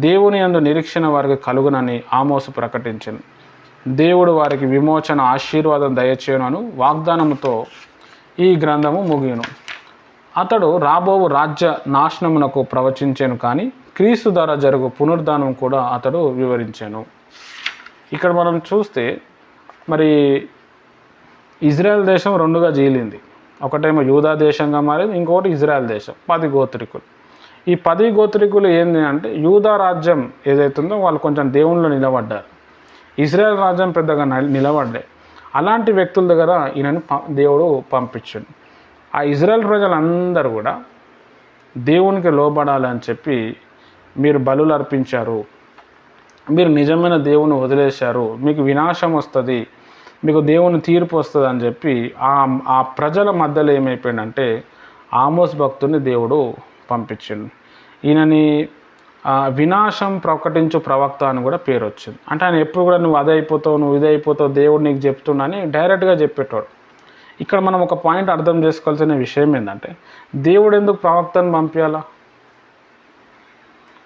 దేవుని యందు నిరీక్షణ వారికి కలుగునని ఆమోసు ప్రకటించాను. దేవుడు వారికి విమోచన ఆశీర్వాదం దయచేయునను వాగ్దానముతో ఈ గ్రంథము ముగియును. అతడు రాబోవు రాజ్య నాశనమునకు ప్రవచించాను, కానీ క్రీస్తు ద్వారా జరుగు పునరుద్ధానం కూడా అతడు వివరించాను. ఇక్కడ మనం చూస్తే మరి ఇజ్రాయెల్ దేశం రెండుగా జీలింది. ఒకటేమో యూదా దేశంగా మారింది, ఇంకొకటి ఇజ్రాయెల్ దేశం. 10 గోత్రికులు. ఈ 10 గోత్రికులు ఏంటి అంటే యూదా రాజ్యం ఏదైతుందో వాళ్ళు కొంచెం దేవుళ్ళు నిలబడ్డారు. ఇజ్రాయెల్ రాజ్యం పెద్దగా నిలబడ్డాయి. అలాంటి వ్యక్తుల దగ్గర ఈయనని దేవుడు పంపించాడు. ఆ ఇజ్రాయెల్ ప్రజలందరూ కూడా దేవునికి లోబడాలని చెప్పి, మీరు బలులు అర్పించారు, మీరు నిజమైన దేవుని వదిలేశారు, మీకు వినాశం వస్తుంది, మీకు దేవుని తీర్పు వస్తుంది అని చెప్పి ఆ ప్రజల మధ్యలో ఏమైపోయిందంటే ఆమోస్ భక్తుని దేవుడు పంపించిండు. ఈయనని వినాశం ప్రకటించు ప్రవక్త అని కూడా పేరు వచ్చింది. అంటే ఆయన ఎప్పుడు కూడా నువ్వు అదే అయిపోతావు, నువ్వు ఇదే అయిపోతావు, దేవుడు నీకు చెప్తున్నా అని డైరెక్ట్గా చెప్పేటోడు. ఇక్కడ మనం ఒక పాయింట్ అర్థం చేసుకోవాల్సిన విషయం ఏంటంటే, దేవుడు ఎందుకు ప్రవక్తను పంపించాలా?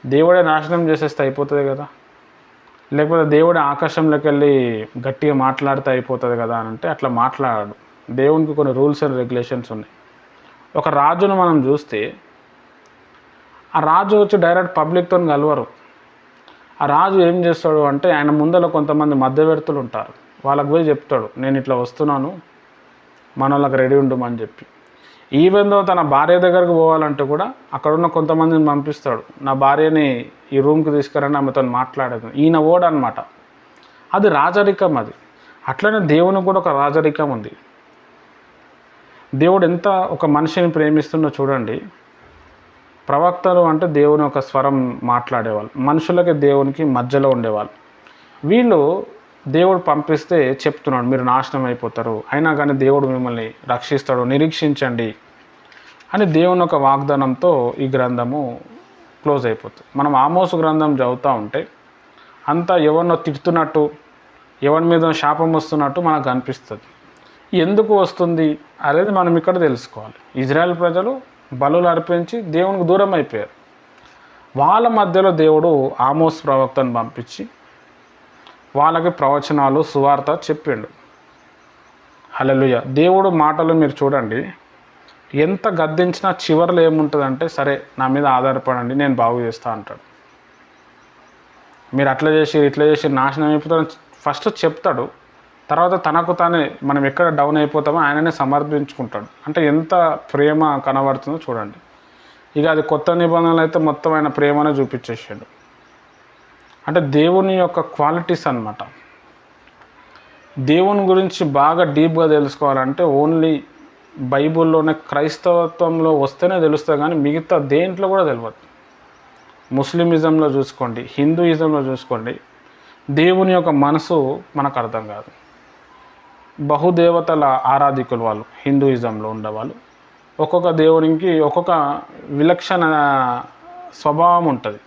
దేవుడే నాశనం చేసేస్తే అయిపోతుంది కదా, లేకపోతే దేవుడే ఆకాశంలోకి వెళ్ళి గట్టిగా మాట్లాడితే అయిపోతుంది కదా అని అంటే అట్లా మాట్లాడాడు. దేవునికి కొన్ని రూల్స్ అండ్ రెగ్యులేషన్స్ ఉన్నాయి. ఒక రాజును మనం చూస్తే ఆ రాజు వచ్చి డైరెక్ట్ పబ్లిక్తో కలవరు. ఆ రాజు ఏం చేస్తాడు అంటే ఆయన ముందర కొంతమంది మధ్యవర్తులు ఉంటారు, వాళ్ళకి పోయి చెప్తాడు, నేను ఇట్లా వస్తున్నాను, మన వాళ్ళకి రెడీ ఉండమని చెప్పి. ఈవెన్ దో తన భార్య దగ్గరకు పోవాలంటే కూడా అక్కడున్న కొంతమందిని పంపిస్తాడు, నా భార్యని ఈ రూమ్కి తీసుకురండి, ఆమెతో మాట్లాడేది. ఈయన ఓడు అనమాట. అది రాజరికం. అది అట్లనే దేవునికి కూడా ఒక రాజరికం ఉంది. దేవుడు ఎంత ఒక మనిషిని ప్రేమిస్తుందో చూడండి. ప్రవక్తలు అంటే దేవుని ఒక స్వరం మాట్లాడేవాళ్ళు, మనుషులకి దేవునికి మధ్యలో ఉండేవాళ్ళు. వీళ్ళు దేవుడు పంపిస్తే చెప్తున్నాడు మీరు నాశనం అయిపోతారు, అయినా కానీ దేవుడు మిమ్మల్ని రక్షిస్తాడు, నిరీక్షించండి అని దేవుని ఒక వాగ్దానంతో ఈ గ్రంథము క్లోజ్ అయిపోతుంది. మనం ఆమోసు గ్రంథం చదువుతూ ఉంటే అంతా ఎవరినో తిడుతున్నట్టు, ఎవరి మీద శాపం వస్తున్నట్టు మనకు అనిపిస్తుంది. ఎందుకు వస్తుంది అనేది మనం ఇక్కడ తెలుసుకోవాలి. ఇజ్రాయెల్ ప్రజలు బలులు అర్పించి దేవునికి దూరం అయిపోయారు. వాళ్ళ మధ్యలో దేవుడు ఆమోస్ ప్రవక్తను పంపించి వాళ్ళకి ప్రవచనాలు సువార్త చెప్పిండు. హల్లెలూయా. దేవుడు మాటలు మీరు చూడండి, ఎంత గద్దించినా చివరిలో ఏముంటుందంటే, సరే నా మీద ఆధారపడండి, నేను బాగు చేస్తా అంటాడు. మీరు అట్లా చేసి ఇట్లా చేసి నాశనం అయిపోతారని ఫస్ట్ చెప్తాడు. తర్వాత తనకు తానే మనం ఎక్కడ డౌన్ అయిపోతామో ఆయననే సమర్పించుకుంటాడు. అంటే ఎంత ప్రేమ కనబడుతుందో చూడండి. ఇక అది కొత్త నిబంధనలు అయితే మొత్తం ఆయన ప్రేమనే చూపించేసాడు. అంటే దేవుని యొక్క క్వాలిటీస్ అన్నమాట. దేవుని గురించి బాగా డీప్గా తెలుసుకోవాలంటే ఓన్లీ బైబుల్లోనే క్రైస్తవత్వంలో వస్తేనే తెలుస్తుంది, కానీ మిగతా దేంట్లో కూడా తెలియదు. ముస్లిమిజంలో చూసుకోండి, హిందూయిజంలో చూసుకోండి, దేవుని యొక్క మనసు మనకు అర్థం కాదు. బహుదేవతల ఆరాధికులు వాళ్ళు హిందూయిజంలో ఉండేవాళ్ళు. ఒక్కొక్క దేవునికి ఒక్కొక్క విలక్షణ స్వభావం ఉంటుంది.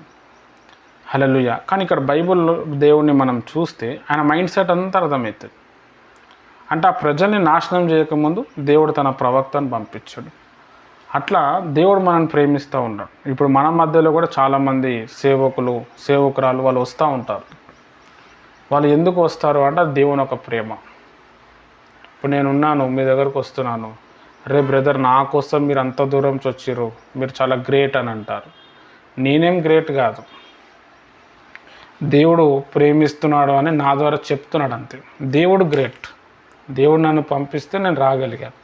హల్లెలూయా. కానీ ఇక్కడ బైబిల్లో దేవుణ్ణి మనం చూస్తే ఆయన మైండ్ సెట్ అంతా అర్థమవుతుంది. అంటే ఆ ప్రజల్ని నాశనం చేయకముందు దేవుడు తన ప్రవక్తను పంపించాడు. అట్లా దేవుడు మనల్ని ప్రేమిస్తూ ఉన్నాడు. ఇప్పుడు మన మధ్యలో కూడా చాలామంది సేవకురాలు వాళ్ళు వస్తూ ఉంటారు. వాళ్ళు ఎందుకు వస్తారు అంటే దేవుని ఒక ప్రేమ. ఇప్పుడు నేనున్నాను, మీ దగ్గరకు వస్తున్నాను, రే బ్రదర్ నా కోసం మీరు అంత దూరం నుంచి వచ్చిర్రు, మీరు చాలా గ్రేట్ అని అంటారు. నేనేం గ్రేట్ కాదు, దేవుడు ప్రేమిస్తున్నాడు అని నా ద్వారా చెప్తున్నాడు అంతే. దేవుడు గ్రేట్. దేవుడు నన్ను పంపిస్తే నేను రాగలిగాను,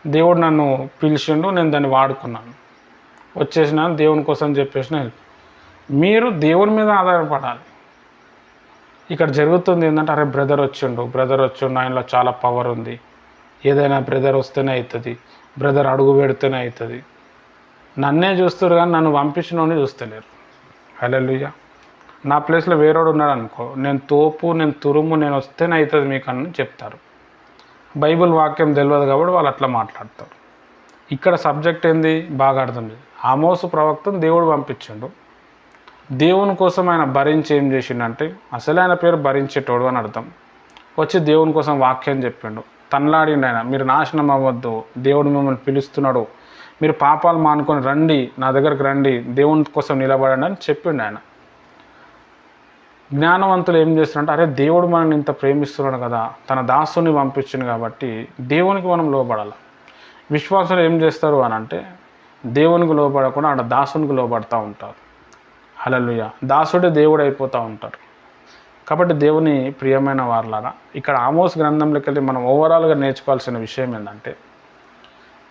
దేవుడు నన్ను పిలిచిండు, నేను దాన్ని వాడుకున్నాను, వచ్చేసిన దేవుని కోసం చెప్పేసిన. మీరు దేవుని మీద ఆధారపడాలి. ఇక్కడ జరుగుతుంది ఏంటంటే, అరే బ్రదర్ వచ్చిండు, ఆయనలో చాలా పవర్ ఉంది, ఏదైనా బ్రదర్ వస్తేనే అవుతుంది, బ్రదర్ అడుగు పెడితేనే అవుతుంది. నన్నే చూస్తారు కానీ నన్ను పంపించినోని చూస్తలేరు. హల్లెలూయా. నా ప్లేస్లో వేరేవాడు ఉన్నాడు అనుకో, నేను తోపు, నేను తురుము, నేను వస్తేనే అవుతుంది మీకు అని చెప్తారు. బైబిల్ వాక్యం తెలియదు కాబట్టి వాళ్ళు అట్లా మాట్లాడతారు. ఇక్కడ సబ్జెక్ట్ ఏంది బాగా అర్థం లేదు. ఆమోసు ప్రవక్తను దేవుడు పంపించిండు. దేవుని కోసం ఆయన భరించి ఏం చేసిండంటే, అసలు ఆయన పేరు భరించేటోడు అని అర్థం. వచ్చి దేవుని కోసం వాక్యం చెప్పిండు, తనలాడిండు ఆయన. మీరు నాశనం అవ్వద్దు, దేవుడు మిమ్మల్ని పిలుస్తున్నాడు, మీరు పాపాలు మానుకొని రండి, నా దగ్గరకు రండి, దేవుని కోసం నిలబడండి అని చెప్పిండు ఆయన. జ్ఞానవంతులు ఏం చేస్తున్నారంటే, అరే దేవుడు మనల్ని ఇంత ప్రేమిస్తున్నాడు కదా, తన దాసుని పంపించింది కాబట్టి దేవునికి మనం లోబడాలి. విశ్వాసులు ఏం చేస్తారు అని అంటే, దేవునికి లోబడకుండా ఆడ దాసునికి లోబడుతూ ఉంటారు. హల్లెలూయా. దాసుడే దేవుడు అయిపోతూ ఉంటారు. కాబట్టి దేవుని ప్రియమైన వారలారా, ఇక్కడ ఆమోస్ గ్రంథంలోకి వెళ్ళి మనం ఓవరాల్గా నేర్చుకోవాల్సిన విషయం ఏంటంటే,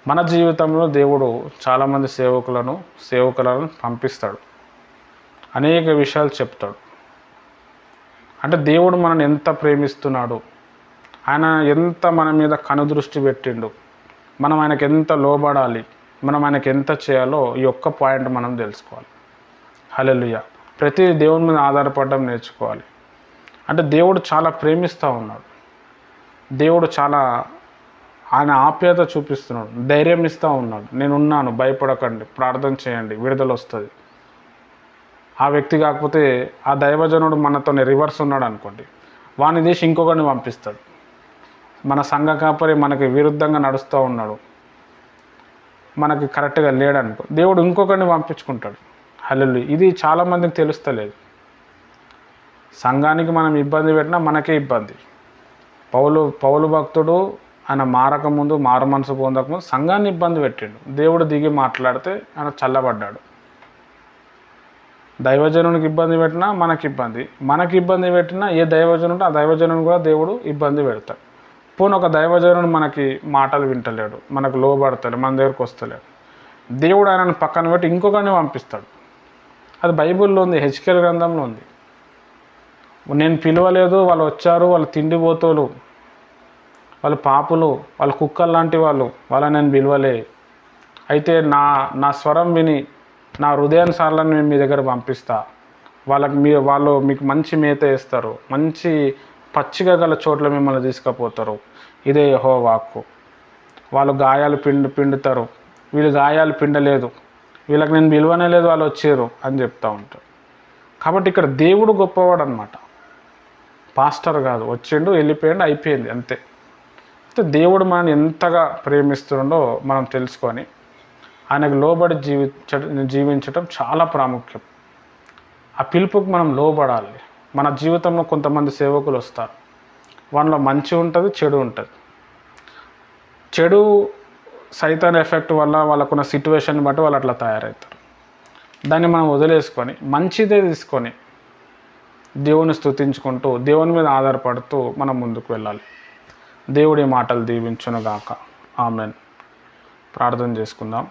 మన జీవితంలో దేవుడు చాలామంది సేవకులను పంపిస్తాడు, అనేక విషయాలు చెప్తాడు. అంటే దేవుడు మనల్ని ఎంత ప్రేమిస్తున్నాడు, ఆయన ఎంత మన మీద కనుదృష్టి పెట్టిండు, మనం ఆయనకు ఎంత లోబడాలి, మనం ఆయనకు ఎంత చేయాలో ఈ ఒక్క పాయింట్ మనం తెలుసుకోవాలి. హల్లెలూయా. ప్రతి దేవుని మీద ఆధారపడడం నేర్చుకోవాలి. అంటే దేవుడు చాలా ప్రేమిస్తూ ఉన్నాడు, దేవుడు చాలా ఆయన ఆప్యాయత చూపిస్తున్నాడు, ధైర్యం ఇస్తూ ఉన్నాడు. నేనున్నాను, భయపడకండి, ప్రార్థన చేయండి, విడుదల వస్తుంది. ఆ వ్యక్తి కాకపోతే ఆ దైవజనుడు మనతో రివర్స్ ఉన్నాడు అనుకోండి, వాని తీసి ఇంకొకరిని పంపిస్తాడు. మన సంఘ కాపరి మనకి విరుద్ధంగా నడుస్తూ ఉన్నాడు, మనకి కరెక్ట్గా లేడనుకో, దేవుడు ఇంకొకరిని పంపించుకుంటాడు. హల్లెలూయా. ఇది చాలామందికి తెలుస్తలేదు. సంఘానికి మనం ఇబ్బంది పెట్టినా మనకే ఇబ్బంది. పౌలు భక్తుడు ఆయన మారకముందు, మారు మనసు పొందకముందు సంఘాన్ని ఇబ్బంది పెట్టిండు. దేవుడు దిగి మాట్లాడితే ఆయన చల్లబడ్డాడు. దైవజనునికి ఇబ్బంది పెట్టినా మనకి ఇబ్బంది పెట్టినా ఏ దైవజనుడు ఆ దైవజనుని కూడా దేవుడు ఇబ్బంది పెడతాడు. పోనీ ఒక దైవజనుడు మనకి మాటలు వింటలేడు, మనకు లోబడతాడు, మన దగ్గరకు వస్తలేడు, దేవుడు ఆయనను పక్కన పెట్టి ఇంకొకరిని పంపిస్తాడు. అది బైబిల్లో ఉంది, హెచ్కేల్ గ్రంథంలో ఉంది. నేను పిలవలేదు, వాళ్ళు వచ్చారు, వాళ్ళు తిండిపోతోలు, వాళ్ళు పాపులు, వాళ్ళు కుక్కలు లాంటి వాళ్ళని నేను పిలవలే. అయితే నా స్వరం విని నా హృదయానుసారాలను నేను మీ దగ్గర పంపిస్తా. వాళ్ళు మీకు మంచి మేత వేస్తారు, మంచి పచ్చిగా గల చోట్ల మిమ్మల్ని తీసుకుపోతారు. ఇదే యెహోవా వాక్కు. వాళ్ళు గాయాలు పిండుతారు, వీళ్ళు గాయాలు పిండలేదు, వీళ్ళకి నేను పిలువనే లేదు, వాళ్ళు వచ్చారు అని చెప్తూ ఉంటారు. కాబట్టి ఇక్కడ దేవుడు గొప్పవాడు అనమాట, పాస్టర్ కాదు. వచ్చిండు, వెళ్ళిపోయిండు, అయిపోయింది అంతే. అయితే దేవుడు మనల్ని ఎంతగా ప్రేమిస్తుండో మనం తెలుసుకొని ఆయనకు లోబడి జీవించటం చాలా ప్రాముఖ్యం. ఆ పిలుపుకి మనం లోబడాలి. మన జీవితంలో కొంతమంది సేవకులు వస్తారు, వాళ్ళలో మంచి ఉంటుంది, చెడు ఉంటుంది. చెడు సైతాన్ ఎఫెక్ట్ వల్ల వాళ్ళకున్న సిట్యువేషన్ బట్టి వాళ్ళు అట్లా తయారవుతారు. దాన్ని మనం వదిలేసుకొని మంచిదే తీసుకొని దేవుని స్తుతించుకుంటూ దేవుని మీద ఆధారపడుతూ మనం ముందుకు వెళ్ళాలి. దేవుడి మాటలు దీవించునుగాక. ఆమెన్. ప్రార్థన చేసుకుందాం.